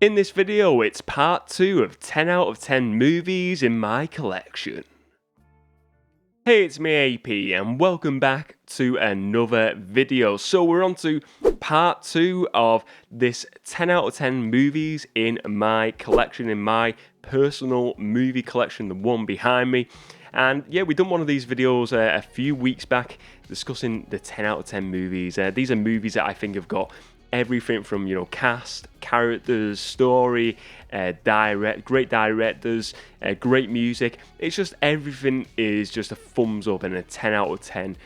In this video, it's part 2 of 10 out of 10 movies in my collection. Hey, it's me AP and welcome back to another video. So we're on to part 2 of this 10 out of 10 movies in my collection, in my personal movie collection, the one behind me. And yeah, we done one of these videos a few weeks back discussing the 10 out of 10 movies. These are movies that I think have got everything from, cast, characters, story, great directors, great music. It's just everything is just a thumbs up and a 10 out of 10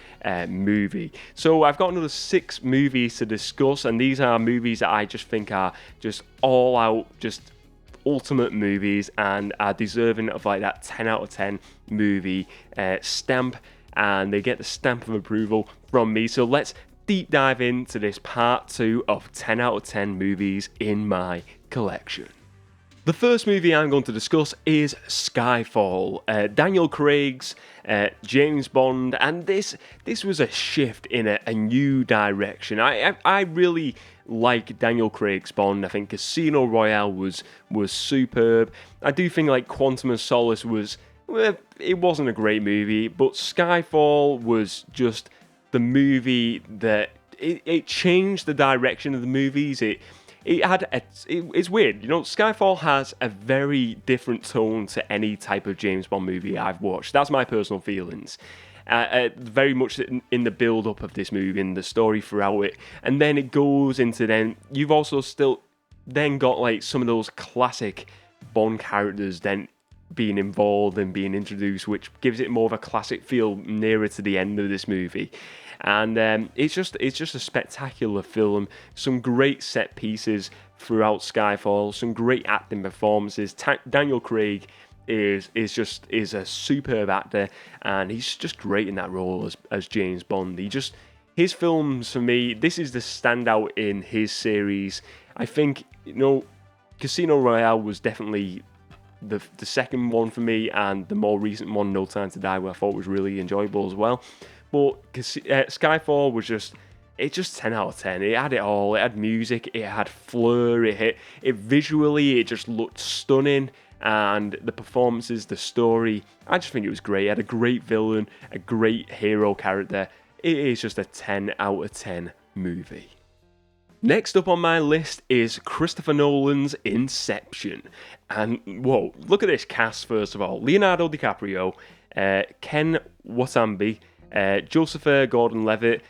movie. So I've got another 6 movies to discuss, and these are movies that I just think are just all out, just ultimate movies and are deserving of like that 10 out of 10 movie stamp, and they get the stamp of approval from me. So let's deep dive into this part 2 of 10 out of 10 movies in my collection. The first movie I'm going to discuss is Skyfall, Daniel Craig's James Bond, and this was a shift in a new direction. I really like Daniel Craig's Bond. I think Casino Royale was superb. I do think like Quantum of Solace it wasn't a great movie, but Skyfall was just the movie that it changed the direction of the movies. It's weird, Skyfall has a very different tone to any type of James Bond movie I've watched. That's my personal feelings. Very much in the build-up of this movie and the story throughout it, and then it goes into then you've also still then got like some of those classic Bond characters then being involved and being introduced, which gives it more of a classic feel nearer to the end of this movie. And it's just a spectacular film. Some great set pieces throughout Skyfall. Some great acting performances. Daniel Craig is a superb actor, and he's just great in that role as James Bond. His films for me, this is the standout in his series. I think Casino Royale was definitely the second one for me, and the more recent one, No Time to Die, where I thought was really enjoyable as well. But Skyfall was just 10 out of 10. It had it all. It had music, it had flair, it visually, it just looked stunning, and the performances, the story, I just think it was great. It had a great villain, a great hero character. It is just a 10 out of 10 movie. Next up on my list is Christopher Nolan's Inception. And whoa, look at this cast first of all. Leonardo DiCaprio, Ken Watanabe, Joseph Gordon-Levitt,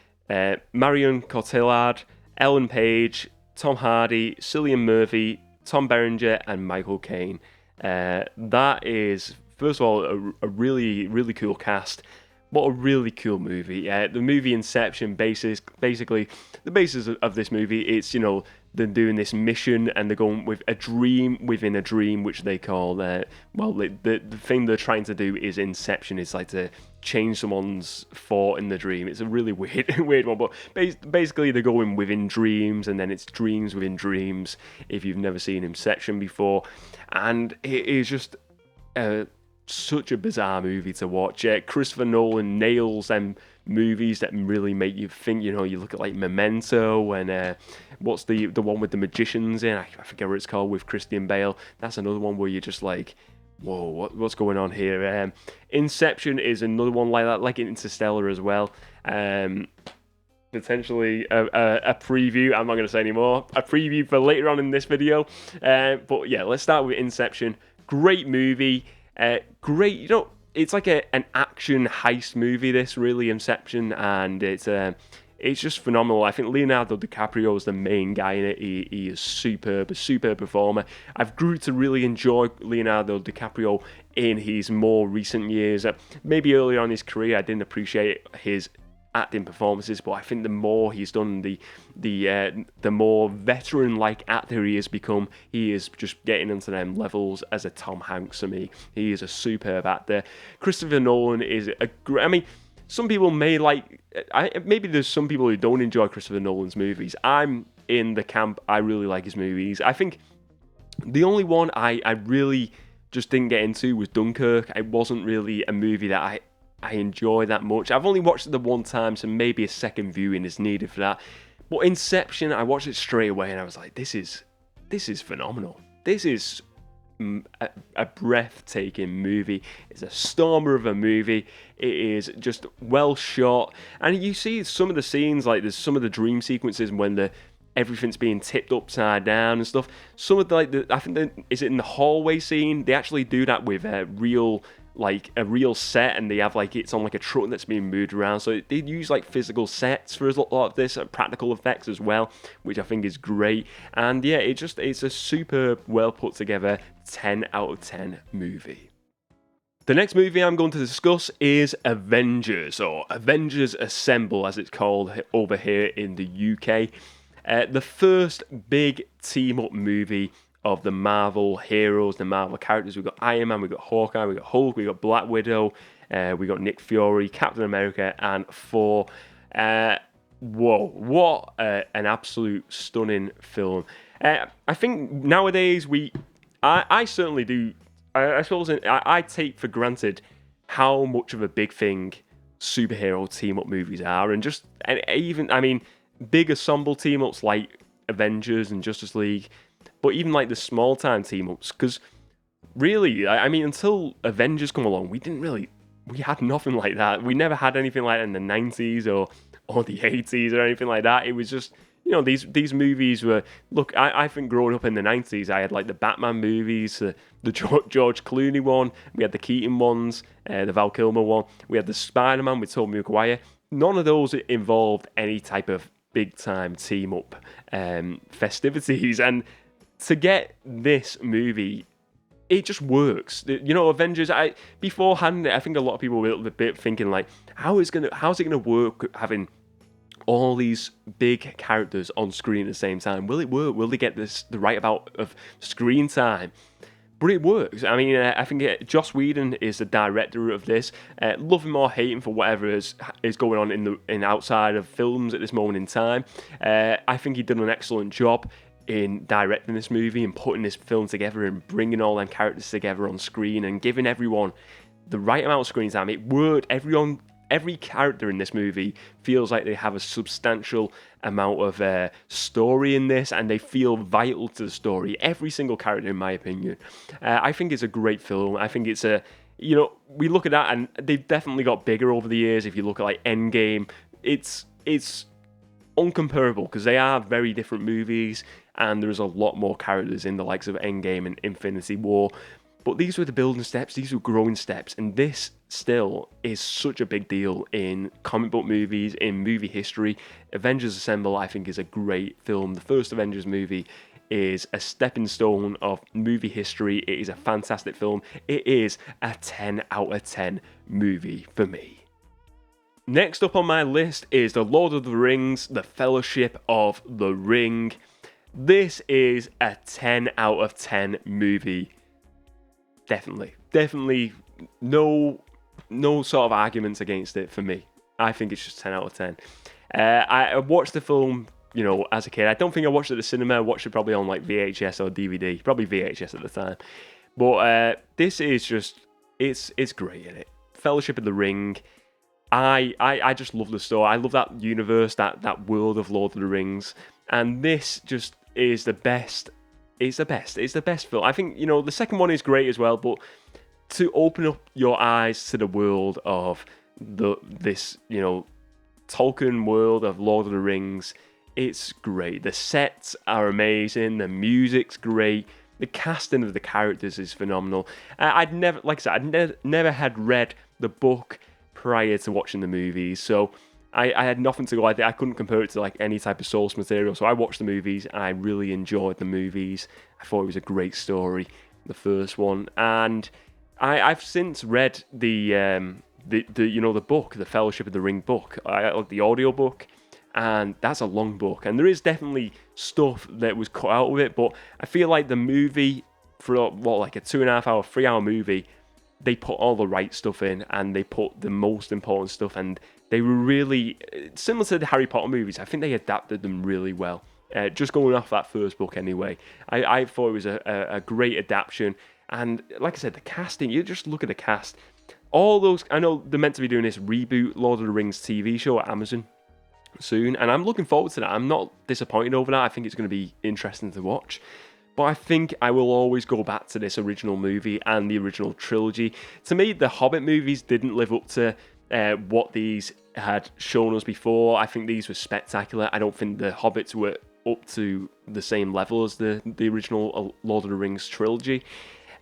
Marion Cotillard, Ellen Page, Tom Hardy, Cillian Murphy, Tom Berenger, and Michael Caine. That is, first of all, a really, really cool cast. What a really cool movie. The movie Inception, basically, the basis of this movie, it's, they're doing this mission and they're going with a dream within a dream, which they call, the thing they're trying to do is Inception. It's like to change someone's thought in the dream. It's a really weird one, but basically they're going within dreams, and then it's dreams within dreams, if you've never seen Inception before. And it is just such a bizarre movie to watch. Christopher Nolan nails them movies that really make you think. You look at like Memento, and what's the one with the magicians in? I forget what it's called, with Christian Bale. That's another one where you're just like, whoa, what's going on here? Inception is another one like that, like Interstellar as well. Potentially a preview. I'm not going to say anymore. A preview for later on in this video. But yeah, let's start with Inception. Great movie. Great, it's like an action heist movie, this, really, Inception, and it's just phenomenal. I think Leonardo DiCaprio is the main guy in it. He is superb, a superb performer. I've grew to really enjoy Leonardo DiCaprio in his more recent years. Maybe earlier on in his career, I didn't appreciate his acting performances, but I think the more he's done, the more veteran-like actor he has become. He is just getting into them levels as a Tom Hanks for me. He is a superb actor. Christopher Nolan is some people may like. Maybe there's some people who don't enjoy Christopher Nolan's movies. I'm in the camp. I really like his movies. I think the only one I really just didn't get into was Dunkirk. It wasn't really a movie that I enjoy that much. I've only watched it the one time, so maybe a second viewing is needed for that. But Inception, I watched it straight away and I was like, this is this is phenomenal. This is a breathtaking movie. It's a stormer of a movie. It is just well shot, and you see some of the scenes, like there's some of the dream sequences when everything's being tipped upside down and stuff. Some of I think is it in the hallway scene? They actually do that with a real set, and they have it's on a truck that's being moved around. So they use physical sets for a lot of this, practical effects as well, which I think is great. And yeah, it's a super well put together 10 out of 10 movie. The next movie I'm going to discuss is Avengers, or Avengers Assemble as it's called over here in the UK. The first big team-up movie of the Marvel heroes, the Marvel characters. We've got Iron Man, we've got Hawkeye, we've got Hulk, we've got Black Widow, we've got Nick Fury, Captain America, and Thor. Whoa, what an absolute stunning film. I think nowadays I certainly do, I suppose I take for granted how much of a big thing superhero team-up movies are, and even, I mean, big ensemble team-ups like Avengers and Justice League, but even the small-time team-ups, because really, I mean, until Avengers come along, we had nothing like that. We never had anything like that in the 90s or the 80s or anything like that. It was just, these movies were, look, I think growing up in the 90s, I had the Batman movies, the George Clooney one, we had the Keaton ones, the Val Kilmer one, we had the Spider-Man with Tobey Maguire. None of those involved any type of big-time team-up festivities, and to get this movie, it just works. Avengers, beforehand, I think a lot of people were a bit thinking how's it gonna work having all these big characters on screen at the same time? Will it work? Will they get the right amount of screen time? But it works. I mean, I think Joss Whedon is the director of this. Love him or hate him for whatever is going on in outside of films at this moment in time. I think he did an excellent job in directing this movie and putting this film together and bringing all them characters together on screen and giving everyone the right amount of screen time. It worked. Every character in this movie feels like they have a substantial amount of story in this, and they feel vital to the story. Every single character, in my opinion. I think it's a great film. I think it's we look at that, and they've definitely got bigger over the years. If you look at Endgame, it's uncomparable because they are very different movies, and there's a lot more characters in the likes of Endgame and Infinity War. But these were the building steps, these were growing steps, and this still is such a big deal in comic book movies, in movie history. Avengers Assemble, I think, is a great film. The first Avengers movie is a stepping stone of movie history. It is a fantastic film. It is a 10 out of 10 movie for me. Next up on my list is The Lord of the Rings, The Fellowship of the Ring. This is a 10 out of 10 movie. Definitely no sort of arguments against it for me. I think it's just 10 out of 10. I watched the film, as a kid. I don't think I watched it at the cinema. I watched it probably on VHS or DVD. Probably VHS at the time. But this is just, it's great in it. Fellowship of the Ring. I just love the story. I love that universe, that world of Lord of the Rings. And this just is the best. It's the best. It's the best film. I think, the second one is great as well, but to open up your eyes to the world of this Tolkien world of Lord of the Rings, it's great. The sets are amazing. The music's great. The casting of the characters is phenomenal. I'd never had read the book prior to watching the movies, so I had nothing to go. I couldn't compare it to any type of source material. So I watched the movies and I really enjoyed the movies. I thought it was a great story, the first one, and I've since read the book, the Fellowship of the Ring book, the audio book, and that's a long book, and there is definitely stuff that was cut out of it. But I feel like the movie, for a 2.5 hour, 3 hour movie, they put all the right stuff in, and they put the most important stuff, and they were really similar to the Harry Potter movies. I think they adapted them really well. Just going off that first book anyway, I thought it was a great adaptation. And like I said, the casting, you just look at the cast. All those, I know they're meant to be doing this reboot Lord of the Rings TV show at Amazon soon, and I'm looking forward to that. I'm not disappointed over that. I think it's going to be interesting to watch. But I think I will always go back to this original movie and the original trilogy. To me, the Hobbit movies didn't live up to what these had shown us before. I think these were spectacular. I don't think the Hobbits were up to the same level as the original Lord of the Rings trilogy.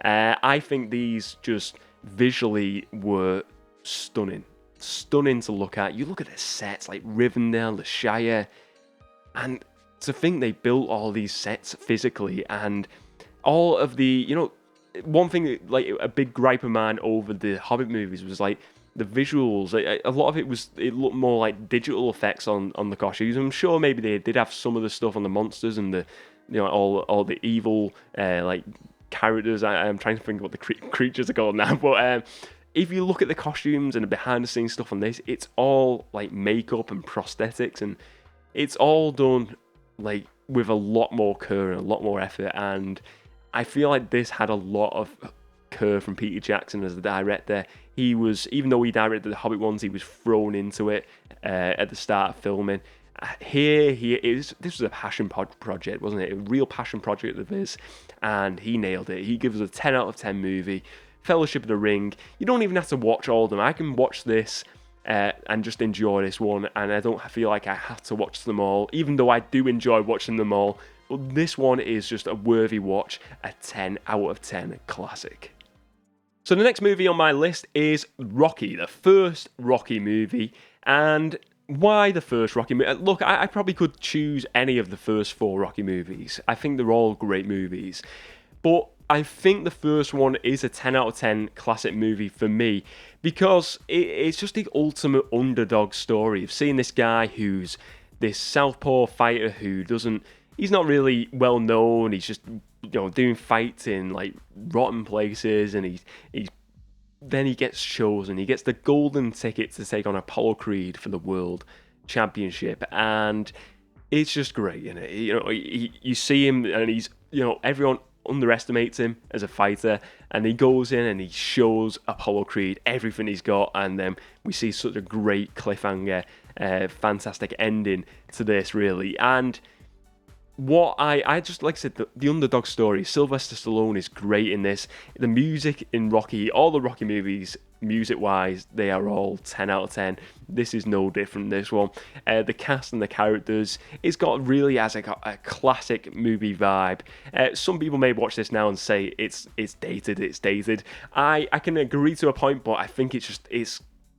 I think these just visually were stunning to look at. You look at the sets like Rivendell, the Shire, and to think they built all these sets physically, and all of the, one thing, like a big gripe of mine over the Hobbit movies was like the visuals. A lot of it looked more like digital effects on the costumes. I'm sure maybe they did have some of the stuff on the monsters and the, all the evil like characters. I'm trying to think what the creatures are called now, but if you look at the costumes and the behind the scenes stuff on this, it's all like makeup and prosthetics, and it's all done like with a lot more care and a lot more effort. And I feel like this had a lot of care from Peter Jackson as the director. He was, even though he directed the Hobbit ones, he was thrown into it at the start of filming. This was a passion project, wasn't it? A real passion project of his, and he nailed it. He gives us a 10 out of 10 movie. Fellowship of the Ring. You don't even have to watch all of them. I can watch this and just enjoy this one, and I don't feel like I have to watch them all, even though I do enjoy watching them all. But this one is just a worthy watch, a 10 out of 10 classic. So the next movie on my list is Rocky, the first Rocky movie. And why the first Rocky movie? Look, I probably could choose any of the first 4 Rocky movies. I think they're all great movies. But I think the first one is a 10 out of 10 classic movie for me, because it's just the ultimate underdog story of seeing this guy who's this southpaw fighter who he's not really well known. He's just, doing fights in like rotten places, and then he gets chosen. He gets the golden ticket to take on Apollo Creed for the World Championship, and it's just great, you see him, and he's, everyone underestimates him as a fighter, and he goes in and he shows Apollo Creed everything he's got, and then we see such a great cliffhanger, fantastic ending to this, really. And what I just, like I said, the underdog story, Sylvester Stallone is great in this. The music in Rocky, all the Rocky movies, music-wise, they are all 10 out of 10. This is no different, this one. The cast and the characters, it's got really has a classic movie vibe. Some people may watch this now and say it's dated. I can agree to a point, but I think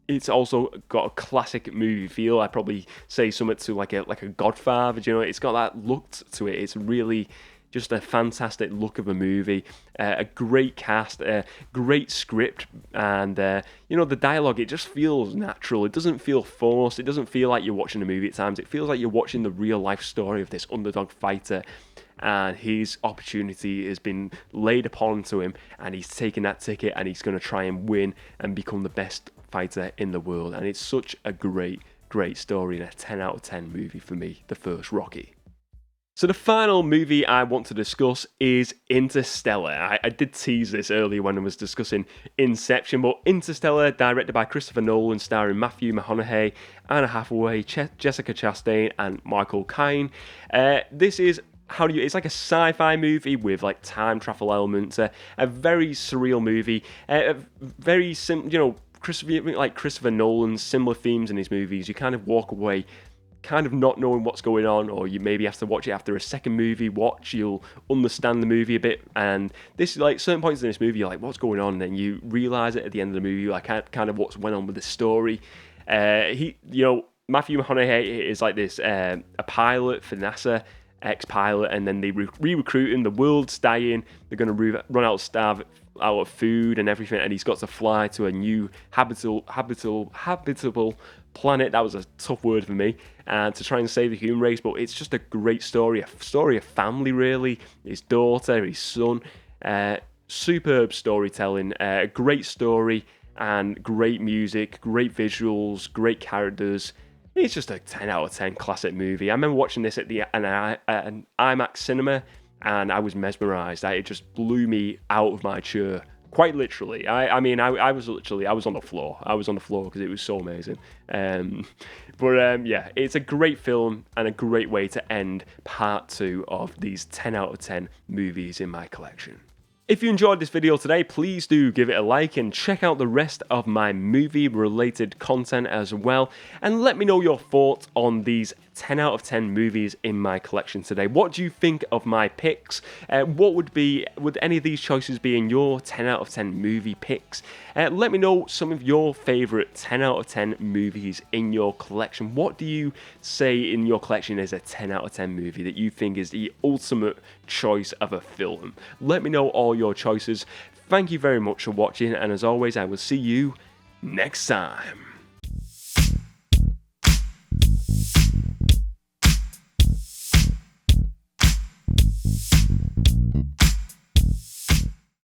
it's also got a classic movie feel. I'd probably say something to like a Godfather, it's got that look to it. It's really just a fantastic look of a movie, a great cast, a great script, and the dialogue, it just feels natural. It doesn't feel forced. It doesn't feel like you're watching a movie at times. It feels like you're watching the real life story of this underdog fighter, and his opportunity has been laid upon to him, and he's taken that ticket, and he's going to try and win and become the best fighter in the world. And it's such a great story, and a 10 out of 10 movie for me, the first Rocky. So the final movie I want to discuss is Interstellar. I did tease this earlier when I was discussing Inception, but Interstellar, directed by Christopher Nolan, starring Matthew McConaughey, Anna Hathaway, Jessica Chastain, and Michael Caine. This is it's like a sci-fi movie with like time travel elements, a very surreal movie, very simple, Christopher Nolan's similar themes in his movies. You kind of walk away kind of not knowing what's going on, or you maybe have to watch it after a second movie watch. You'll understand the movie a bit, and this, like, certain points in this movie, you're like, what's going on? And then you realise it at the end of the movie, like, kind of what's went on with the story. Matthew McConaughey is like this, a pilot for NASA, ex-pilot, and then they re-recruit him. The world's dying. They're going to run out of food and everything, and he's got to fly to a new habitable planet. That was a tough word for me, and to try and save the human race. But it's just a great story, a story of family, really. His daughter, his son, superb storytelling, great story, and great music, great visuals, great characters. It's just a 10 out of 10 classic movie. I remember watching this at an IMAX cinema, and I was mesmerised. It just blew me out of my chair, Quite literally. I mean, I was literally, I was on the floor. I was on the floor because it was so amazing. Yeah, it's a great film and a great way to end part 2 of these 10 out of 10 movies in my collection. If you enjoyed this video today, please do give it a like and check out the rest of my movie-related content as well. And let me know your thoughts on these 10 out of 10 movies in my collection today. What do you think of my picks? Would any of these choices be in your 10 out of 10 movie picks? Let me know some of your favourite 10 out of 10 movies in your collection. What do you say in your collection is a 10 out of 10 movie that you think is the ultimate choice of a film? Let me know all your choices. Thank you very much for watching, and as always, I will see you next time.